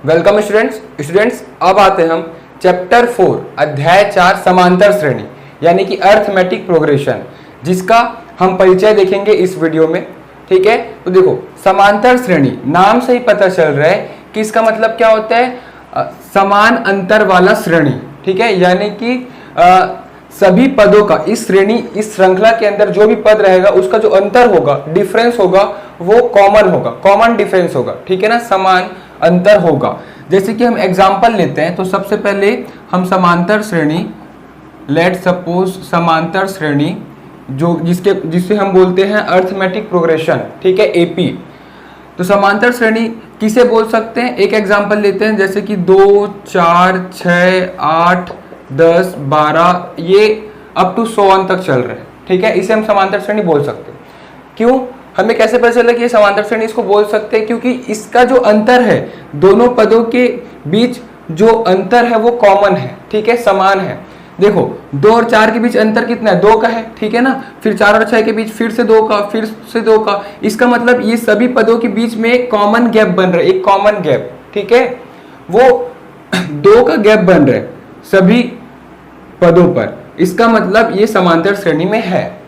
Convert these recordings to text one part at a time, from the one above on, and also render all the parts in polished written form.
Welcome students अब आते हैं हम चैप्टर 4 अध्याय 4 समांतर श्रेणी यानी कि अर्थमेटिक प्रोग्रेशन, जिसका हम परिचय देखेंगे इस वीडियो में। ठीक है, तो देखो समांतर श्रेणी नाम से ही पता चल रहा है कि इसका मतलब क्या होता है, समान अंतर वाला श्रेणी। ठीक है, यानी कि सभी पदों का इस श्रृंखला के अंदर जो भी पद रहेगा उसका जो अंतर होगा, डिफरेंस होगा, वो कॉमन होगा, कॉमन डिफरेंस होगा। ठीक है ना, समान अंतर होगा। जैसे कि हम एग्जांपल लेते हैं, तो सबसे पहले हम समांतर श्रेणी, लेट सपोज समांतर श्रेणी जो जिसे हम बोलते हैं अर्थमेटिक प्रोग्रेशन, ठीक है, एपी। तो समांतर श्रेणी किसे बोल सकते हैं, एक एग्जांपल लेते हैं, जैसे कि 2, 4, 6, 8, 10, 12 ये अप टू 100 तक चल रहे हैं। ठीक है, इसे हम समांतर श्रेणी बोल सकते हैं। क्यों, हमें कैसे पता चला कि ये समांतर श्रेणी इसको बोल सकते हैं, क्योंकि इसका जो अंतर है, दोनों पदों के बीच जो अंतर है वो कॉमन है। ठीक है, समान है। देखो 2 और 4 के बीच अंतर कितना है, 2 का है। ठीक है ना, फिर 4 और 6 के बीच फिर से 2 का, फिर से 2 का। इसका मतलब ये सभी पदों के बीच में एक कॉमन गैप बन रहा है, एक कॉमन गैप। ठीक है, वो 2 का गैप बन रहा है सभी पदों पर। इसका मतलब ये समांतर श्रेणी में है।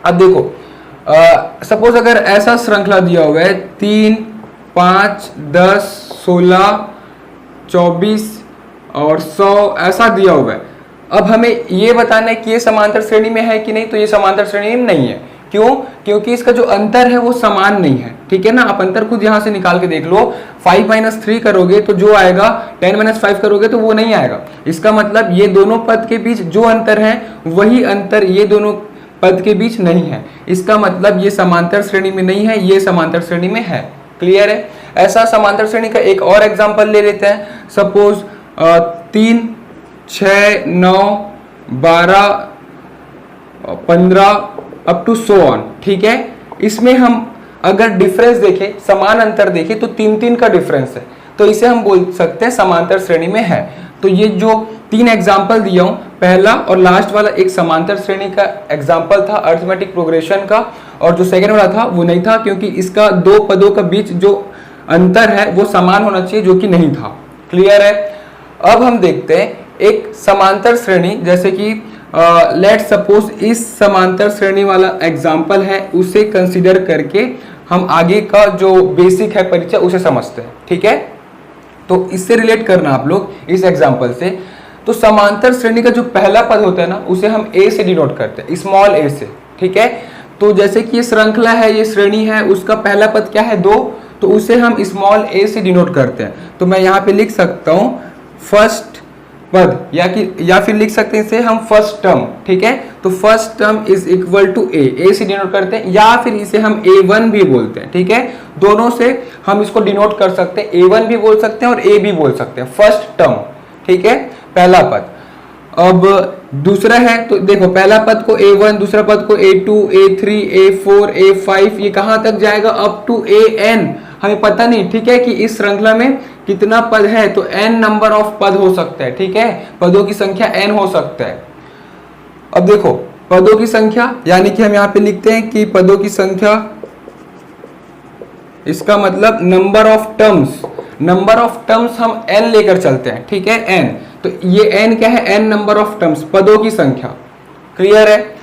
अब देखो सपोज अगर ऐसा श्रृंखला दिया हुआ है 3, 5, 10, 16, 24 और 100 ऐसा दिया हुआ है। अब हमें ये बताना है कि ये समांतर श्रेणी में है कि नहीं, तो ये समांतर श्रेणी में नहीं है। क्यों, क्योंकि इसका जो अंतर है वो समान नहीं है। ठीक है ना, आप अंतर खुद यहां से निकाल के देख लो। 5 - 3 करोगे तो जो आएगा, 10 - 5 करोगे तो वो नहीं आएगा। इसका मतलब ये दोनों पद के बीच जो अंतर है वही अंतर ये दोनों पद के बीच नहीं है। इसका मतलब ये समांतर श्रेणी में नहीं है, ये समांतर श्रेणी में है। क्लियर है। ऐसा समांतर श्रेणी का एक और एग्जांपल ले लेते हैं। Suppose 3, 6, 9, 12, 15 up to 100। ठीक है, इसमें हम अगर डिफरेंस देखें, समान अंतर देखें, तो 3 का डिफरेंस है, तो इसे हम बोल सकते हैं समांतर श्रेणी में है। तो ये जो 3 एग्जाम्पल दिया हूं, पहला और लास्ट वाला एक समांतर श्रेणी का एग्जाम्पल था अर्थमेटिक प्रोग्रेशन का, और जो सेकंड वाला था वो नहीं था, क्योंकि इसका 2 पदों के बीच जो अंतर है वो समान होना चाहिए, जो कि नहीं था। क्लियर है। अब हम देखते हैं एक समांतर श्रेणी, जैसे कि लेट सपोज इस समांतर श्रेणी वाला एग्जाम्पल है, उसे कंसिडर करके हम आगे का जो बेसिक है परिचय उसे समझते हैं। ठीक है, तो इससे रिलेट करना आप लोग इस एग्जाम्पल से। तो समांतर श्रेणी का जो पहला पद होता है ना, उसे हम ए से डिनोट करते हैं, स्मॉल ए से। ठीक है, तो जैसे कि ये श्रृंखला है, ये श्रेणी है, उसका पहला पद क्या है, 2, तो उसे हम स्मॉल ए से डिनोट करते हैं। तो मैं यहाँ पे लिख सकता हूँ फर्स्ट पद, या फिर लिख सकते हैं इसे हम फर्स्ट टर्म। ठीक है, तो first term is equal to A से डिनोट करते हैं, या फिर इसे हम A1 भी बोलते हैं। ठीक है, दोनों से हम इसको डिनोट कर सकते हैं, A1 भी बोल सकते हैं और A भी बोल सकते हैं, फर्स्ट टर्म। ठीक है, पहला पद। अब दूसरा है, तो देखो पहला पद को A1, दूसरा पद को A2, A3, A4, A5, ये कहां तक जाएगा, अप टू AN। हमें पता नहीं, ठीक है, कि इस श्रृंखला में कितना पद है, तो n नंबर ऑफ पद हो सकता है। ठीक है, पदों की संख्या n हो सकता है। अब देखो पदों की संख्या, यानी कि हम यहां पे लिखते हैं कि पदों की संख्या, इसका मतलब number of terms. Number of terms हम n लेकर चलते हैं। ठीक है, n, तो ये n क्या है, n नंबर ऑफ टर्म्स, पदों की संख्या। क्लियर है।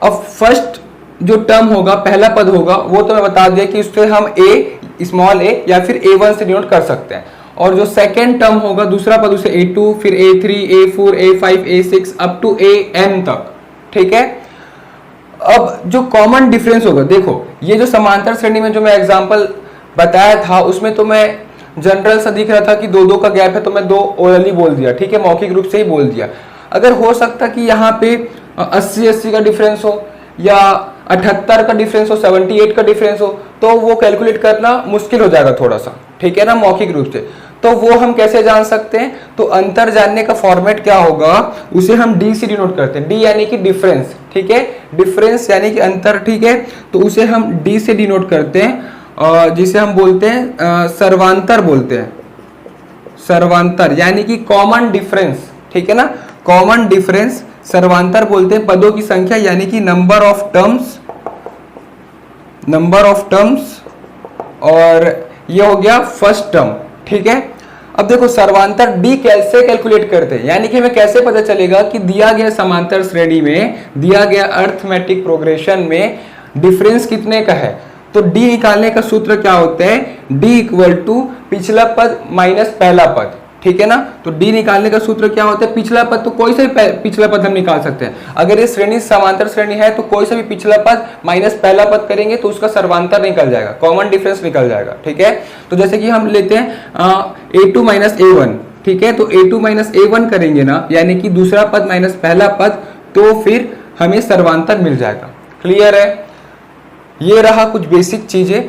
अब फर्स्ट जो टर्म होगा, पहला पद होगा, वो तो मैं बता दिया कि उससे हम स्मॉल ए या फिर A1 से डिनोट कर सकते हैं। और जो सेकेंड टर्म होगा, दूसरा पद, उसे A2, फिर A3, A4, A5, A6 up to AN तक। ठीक है, अब जो कॉमन डिफरेंस होगा, देखो ये जो समांतर श्रेणी में जो मैं एग्जांपल बताया था, उसमें तो मैं जनरल सा दिख रहा था कि 2 का गैप है, तो मैं 2 ओरली बोल दिया। ठीक है, मौखिक रूप से ही बोल दिया। अगर हो सकता कि यहाँ पे 80 का डिफरेंस हो, या 78 का डिफरेंस हो, 78 का डिफरेंस हो, तो वो कैलकुलेट करना मुश्किल हो जाएगा थोड़ा सा। ठीक है ना, मौखिक रूप से। तो वो हम कैसे जान सकते हैं, तो अंतर जानने का फॉर्मेट क्या होगा, उसे हम डी से डिनोट करते हैं। डी यानी कि डिफरेंस। ठीक है, डिफरेंस यानी कि अंतर। ठीक है, तो उसे हम डी से डिनोट करते हैं, जिसे हम बोलते हैं सर्वांतर बोलते हैं। सर्वांतर यानी कि कॉमन डिफरेंस। ठीक है ना, कॉमन डिफरेंस सर्वांतर बोलते हैं। पदों की संख्या यानी कि नंबर ऑफ टर्म्स, और ये हो गया फर्स्ट टर्म। ठीक है, अब देखो सर्वांतर डी कैसे कैलकुलेट करते हैं, यानी कि हमें कैसे पता चलेगा कि दिया गया समांतर श्रेणी में, दिया गया अर्थमेटिक प्रोग्रेशन में डिफरेंस कितने का है। तो डी निकालने का सूत्र क्या होता है, डी इक्वल टू पिछला पद माइनस पहला पद, ठीक है ना। तो डी निकालने का सूत्र क्या होता है, पिछला पद, तो कोई सा भी पिछला पद हम निकाल सकते हैं। अगर ये श्रेणी समांतर श्रेणी है तो कोई सा भी पिछला पद माइनस पहला पद करेंगे तो उसका सर्वांतर निकल जाएगा, कॉमन डिफरेंस निकल जाएगा, ठीक है। तो जैसे कि हम लेते हैं a2 माइनस a1, ठीक है। तो a2 माइनस a1 करेंगे ना, यानी कि दूसरा पद माइनस पहला पद, तो फिर हमें सर्वांतर मिल जाएगा। क्लियर है, ये रहा कुछ बेसिक चीजें।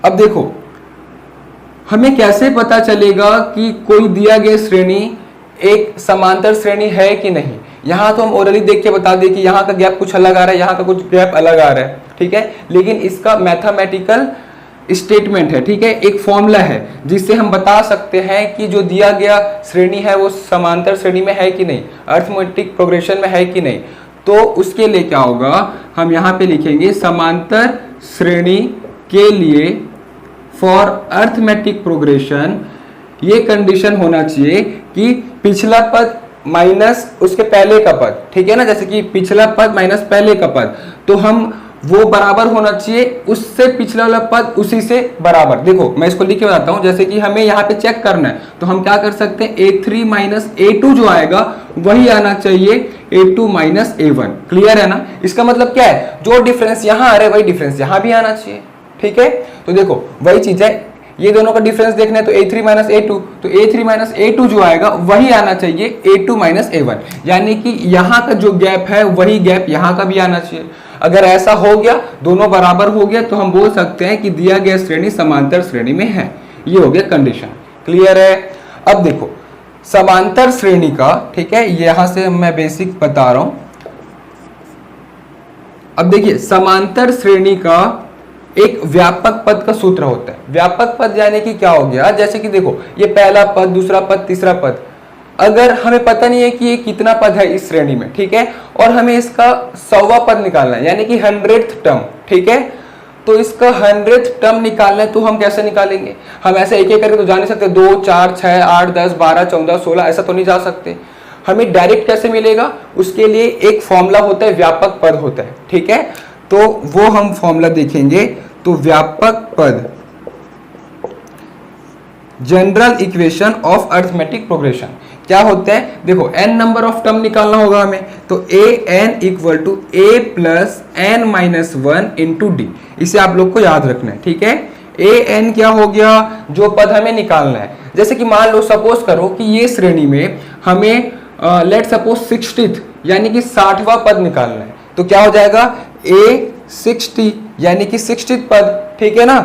अब देखो हमें कैसे पता चलेगा कि कोई दिया गया श्रेणी एक समांतर श्रेणी है कि नहीं। यहाँ तो हम ओरली देख के बता दें कि यहाँ का गैप कुछ अलग आ रहा है, यहाँ का कुछ गैप अलग आ रहा है, ठीक है। लेकिन इसका मैथमेटिकल स्टेटमेंट है, ठीक है, एक फॉर्मूला है जिससे हम बता सकते हैं कि जो दिया गया श्रेणी है वो समांतर श्रेणी में है कि नहीं, अर्थमेटिक प्रोग्रेशन में है कि नहीं। तो उसके लिए क्या होगा, हम यहाँ पे लिखेंगे समांतर श्रेणी के लिए फॉर अर्थमेटिक प्रोग्रेशन ये कंडीशन होना चाहिए कि पिछला पद माइनस उसके पहले का पद, ठीक है ना। जैसे कि पिछला पद माइनस पहले का पद, तो हम वो बराबर होना चाहिए उससे पिछला वाला पद उसी से बराबर। देखो मैं इसको लिख के बताता हूं, जैसे कि हमें यहाँ पे चेक करना है तो हम क्या कर सकते हैं, a3 माइनस a2 जो आएगा वही आना चाहिए a2 माइनस a1। क्लियर है ना। इसका मतलब क्या है, जो डिफरेंस यहाँ आ रहा है वही डिफरेंस यहाँ भी आना चाहिए, ठीक है। तो देखो वही चीज है, ये दोनों का डिफरेंस देखना है तो a3 माइनस a2, तो a3 माइनस a2 जो आएगा वही आना चाहिए a2 माइनस a1, यानी कि यहाँ का जो गैप है वही गैप यहाँ का भी आना चाहिए। अगर ऐसा हो गया, दोनों बराबर हो गया, तो हम बोल सकते हैं कि दिया गया श्रेणी समांतर श्रेणी में है। ये हो गया कंडीशन। क्लियर है। अब देखो समांतर श्रेणी का, ठीक है, यहां से मैं बेसिक बता रहा हूं। अब देखिए समांतर श्रेणी का एक व्यापक पद का सूत्र होता है। व्यापक पद यानी कि क्या हो गया, जैसे कि देखो ये पहला पद, दूसरा पद, तीसरा पद, अगर हमें पता नहीं है कि ये कितना पद है इस श्रेणी में, ठीक है, और हमें इसका 100वां पद निकालना है, यानी कि 100th टर्म, ठीक है, तो इसका 100th टर्म निकालना है तो हम कैसे निकालेंगे, हम ऐसे एक एक करके तो जा नहीं सकते, 2 4 6 8 10 12 14 16 ऐसा तो नहीं जा सकते। हमें डायरेक्ट कैसे मिलेगा, उसके लिए एक फॉर्मूला होता है, व्यापक पद होता है, ठीक है। तो वो हम फॉर्मूला देखेंगे। तो व्यापक पद, general equation of arithmetic progression क्या होता है, देखो n नंबर ऑफ टर्म निकालना होगा हमें, तो an equal to a plus n minus 1 into D, इसे आप लोग को याद रखना है, ठीक है। an क्या हो गया, जो पद हमें निकालना है। जैसे कि मान लो सपोज करो कि ये श्रेणी में हमें लेट सपोज 60th यानी कि 60वां पद निकालना है, तो क्या हो जाएगा a60 यानी कि 60th पद, ठीक है ना,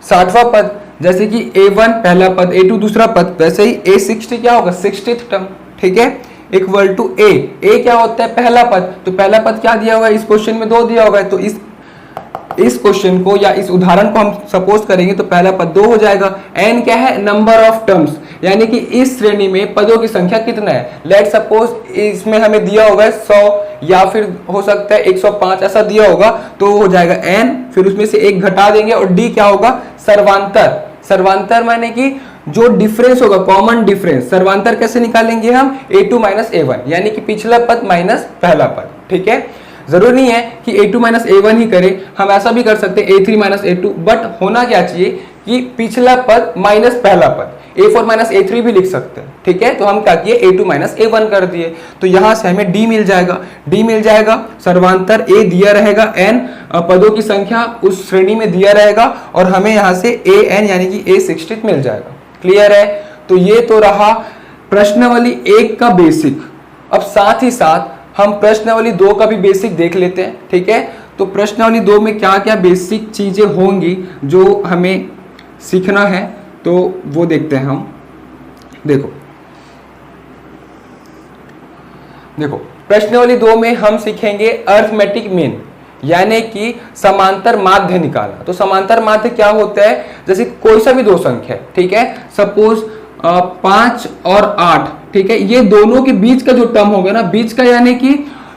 60वां पद। जैसे कि a1 पहला पद, a2 दूसरा पद, वैसे ही a60 क्या होगा, 60th टर्म, ठीक है, इक्वल टू a क्या होता है, पहला पद, तो पहला पद क्या दिया होगा, इस क्वेश्चन में 2 दिया होगा, तो इस क्वेश्चन को या इस उदाहरण को हम सपोज करेंगे तो पहला पद 2 हो जाएगा। n क्या है, नंबर ऑफ टर्म्स, यानी कि इस श्रेणी में पदों की संख्या कितना है। लेट सपोज इसमें हमें दिया होगा 100 या फिर हो सकता है 105 ऐसा दिया होगा, तो हो जाएगा n, फिर उसमें से 1 घटा देंगे और d क्या होगा, सर्वांतर। सर्वांतर माने कि जो डिफरेंस होगा, कॉमन डिफरेंस। सर्वांतर कैसे निकालेंगे हम, a2 माइनस a1 यानी कि पिछला पद माइनस पहला पद, ठीक है। जरूरी नहीं है कि a2 माइनस a1 ही करें, हम ऐसा भी कर सकते हैं a3 माइनस a2, बट होना क्या चाहिए कि पिछला पद माइनस पहला पद, a4 माइनस a3 भी लिख सकते हैं, ठीक है। तो हम क्या किए, a2 माइनस a1 कर दिए, तो यहां से हमें d मिल जाएगा। d मिल जाएगा, सर्वांतर a दिया रहेगा, n पदों की संख्या उस श्रेणी में दिया रहेगा, और हमें यहां से an यानी कि a60 मिल जाएगा। क्लियर है। तो ये तो रहा प्रश्नावली 1 का बेसिक। अब साथ ही साथ हम प्रश्नावली 2 का भी बेसिक देख लेते हैं, ठीक है। तो प्रश्नावली 2 में क्या क्या बेसिक चीजें होंगी जो हमें सीखना है, तो वो देखते हैं हम। देखो प्रश्नावली 2 में हम सीखेंगे अर्थमेटिक मीन, यानी कि समांतर माध्य निकालना। तो समांतर माध्य क्या होता है, जैसे कोई सा भी दो संख्या है, ठीक है, सपोज 5 और 8, ठीक है, ये दोनों के बीच का जो टर्म होगा ना, बीच का यानी कि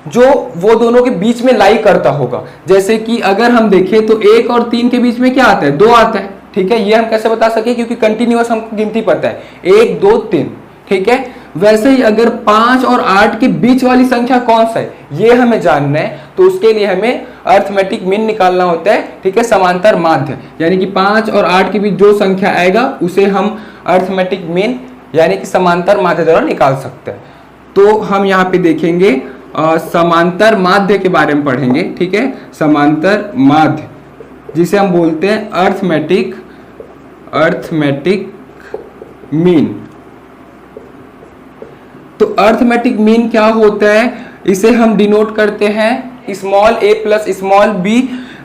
जो वो दोनों के बीच में लाई करता होगा। जैसे कि अगर हम देखें तो 1 और 3 के बीच में क्या आता है, 2 आता है, ठीक है, ये हम कैसे बता सके, क्योंकि कंटिन्यूअस हमको गिनती पता है 1 2 3, ठीक है। वैसे ही अगर 5 और 8 के बीच वाली संख्या कौन सा है ये हमें जानना है, तो उसके लिए हमें अर्थमेटिक मीन निकालना होता है, ठीक है, समांतर माध्य। यानी कि 5 और 8 के बीच जो संख्या आएगा उसे हम अर्थमेटिक मीन यानी कि समांतर माध्य द्वारा निकाल सकते हैं। तो हम यहाँ पे देखेंगे समांतर माध्य के बारे में पढ़ेंगे, ठीक है, समांतर माध्य जिसे हम बोलते हैं अर्थमेटिक मीन। तो अर्थमेटिक मीन क्या होता है, इसे हम डिनोट करते हैं small a plus small b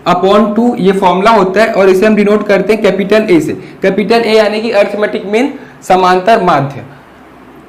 upon 2, ये फॉर्मूला होता है, और इसे हम डिनोट करते हैं कैपिटल A से। कैपिटल A यानी कि अर्थमेटिक मीन समांतर माध्य,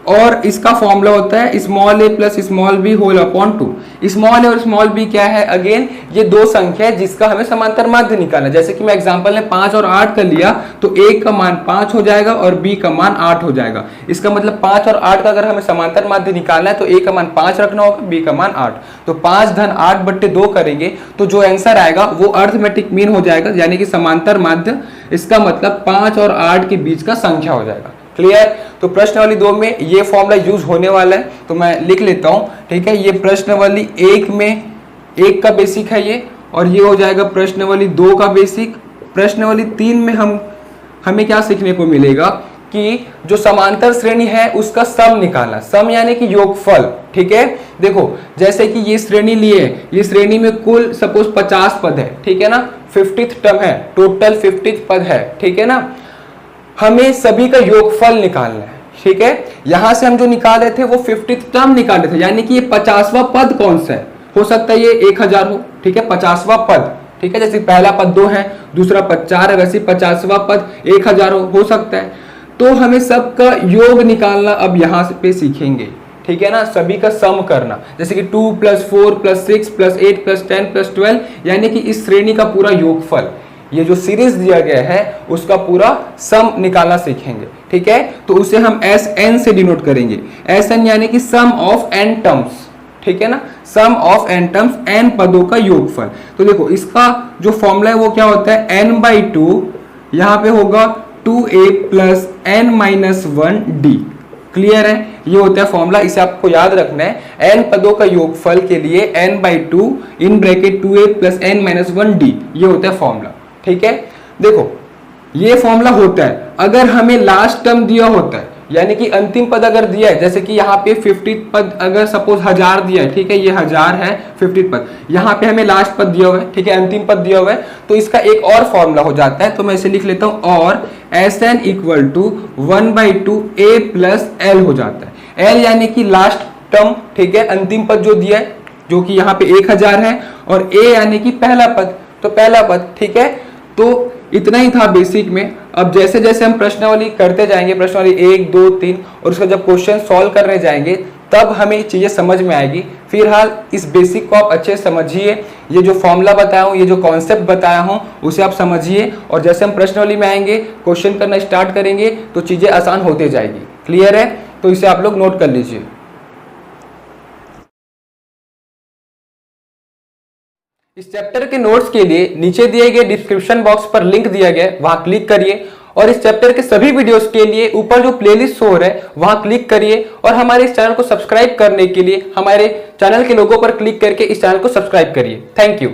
और इसका फॉर्मूला होता है small a plus small b whole upon 2। Small a और स्मॉल b क्या है, अगेन ये दो संख्या है जिसका हमें समांतर माध्य निकालना है। जैसे कि मैं एग्जांपल में 5 और 8 का लिया तो a का मान 5 हो जाएगा और b का मान 8 हो जाएगा। इसका मतलब 5 और 8 का अगर हमें समांतर माध्य निकालना है तो a का मान 5 रखना होगा, b का मान 8। तो 5 धन 8 बट्टे 2 करेंगे तो जो आंसर आएगा वो अर्थमेटिक मीन हो जाएगा, यानी कि समांतर माध्य। इसका मतलब 5 और 8 के बीच का संख्या हो जाएगा। क्लियर। तो प्रश्नावली 2 में ये फॉर्मूला यूज होने वाला है, तो मैं लिख लेता हूं, ठीक है। ये प्रश्नावली 1 में 1 का बेसिक है ये, और ये हो जाएगा प्रश्नावली 2 का बेसिक। प्रश्नावली 3 में हमें क्या सीखने को मिलेगा कि जो समांतर श्रेणी है उसका सम निकालना। सम यानी कि योगफल, ठीक है। देखो जैसे कि ये श्रेणी लिए, ये श्रेणी में कुल सपोज 50 पद है, ठीक है ना, 50th टर्म है, टोटल 50th पद है, ठीक है ना। हमें सभी का योगफल निकालना है, ठीक है। यहां से हम जो निकाले थे वो 50th टर्म निकाले थे, यानी कि ये 50वां पद कौन सा है, हो सकता है ये 1000 हो, ठीक है, 50वां पद, ठीक है। जैसे पहला पद 2 है, दूसरा पद 4 है, वैसे 50वां पद 1000 हो सकता है। तो हमें सबका योग निकालना अब यहां पे सीखेंगे, ठीक है ना, सभी का सम करना। जैसे कि 2 + 4 + 6 + 8 + 10 + 12, यानी कि इस श्रेणी का पूरा योगफल, ये जो सीरीज दिया गया है उसका पूरा सम निकालना सीखेंगे, ठीक है। तो उसे हम SN से डिनोट करेंगे। SN यानी कि सम ऑफ n टर्म्स, ठीक है ना, सम ऑफ n टर्म्स, n पदों का योगफल। तो देखो इसका जो फॉर्मूला है वो क्या होता है, n/2 यहाँ पे होगा 2a + n - 1d। क्लियर है, ये होता है फॉर्मूला, इसे आपको याद रखना है। n पदों का योगफल के लिए n/2 in bracket 2a + n - 1d, ये होता है फॉर्मूला, ठीक है। देखो ये फॉर्मूला होता है अगर हमें लास्ट टर्म दिया होता है, यानी कि अंतिम पद अगर दिया है, जैसे कि यहाँ पे 50th पद अगर सपोज 1000 दिया है, ठीक है, ये 1000 है 50th पद, यहाँ पे हमें लास्ट पद दिया हुआ है, ठीक है, अंतिम पद दिया हुआ है, तो इसका एक और फॉर्मूला हो जाता है। तो मैं इसे लिख लेता हूँ, और SN = 1/2 a + l हो जाता है। l यानी कि लास्ट टर्म, ठीक है, अंतिम पद जो दिया है, जो कि यहाँ पे 1000 है, और a यानी कि पहला पद, तो पहला पद, ठीक है। तो इतना ही था बेसिक में। अब जैसे जैसे हम प्रश्नावली करते जाएंगे, प्रश्नावली 1 2 3, और उसका जब क्वेश्चन सॉल्व करने जाएंगे तब हमें चीजें समझ में आएगी। फिलहाल इस बेसिक को आप अच्छे से समझिए, ये जो फॉर्मूला बताया हूँ, ये जो कॉन्सेप्ट बताया हूँ उसे आप समझिए, और जैसे हम प्रश्नावली में आएंगे, क्वेश्चन करना स्टार्ट करेंगे तो चीजें आसान होते जाएगी। क्लियर है, तो इसे आप लोग नोट कर लीजिए। इस चैप्टर के नोट्स के लिए नीचे दिए गए डिस्क्रिप्शन बॉक्स पर लिंक दिया गया है, वहां क्लिक करिए, और इस चैप्टर के सभी वीडियोस के लिए ऊपर जो प्लेलिस्ट शो हो रहा है वहां क्लिक करिए, और हमारे इस चैनल को सब्सक्राइब करने के लिए हमारे चैनल के लोगो पर क्लिक करके इस चैनल को सब्सक्राइब करिए। Thank you.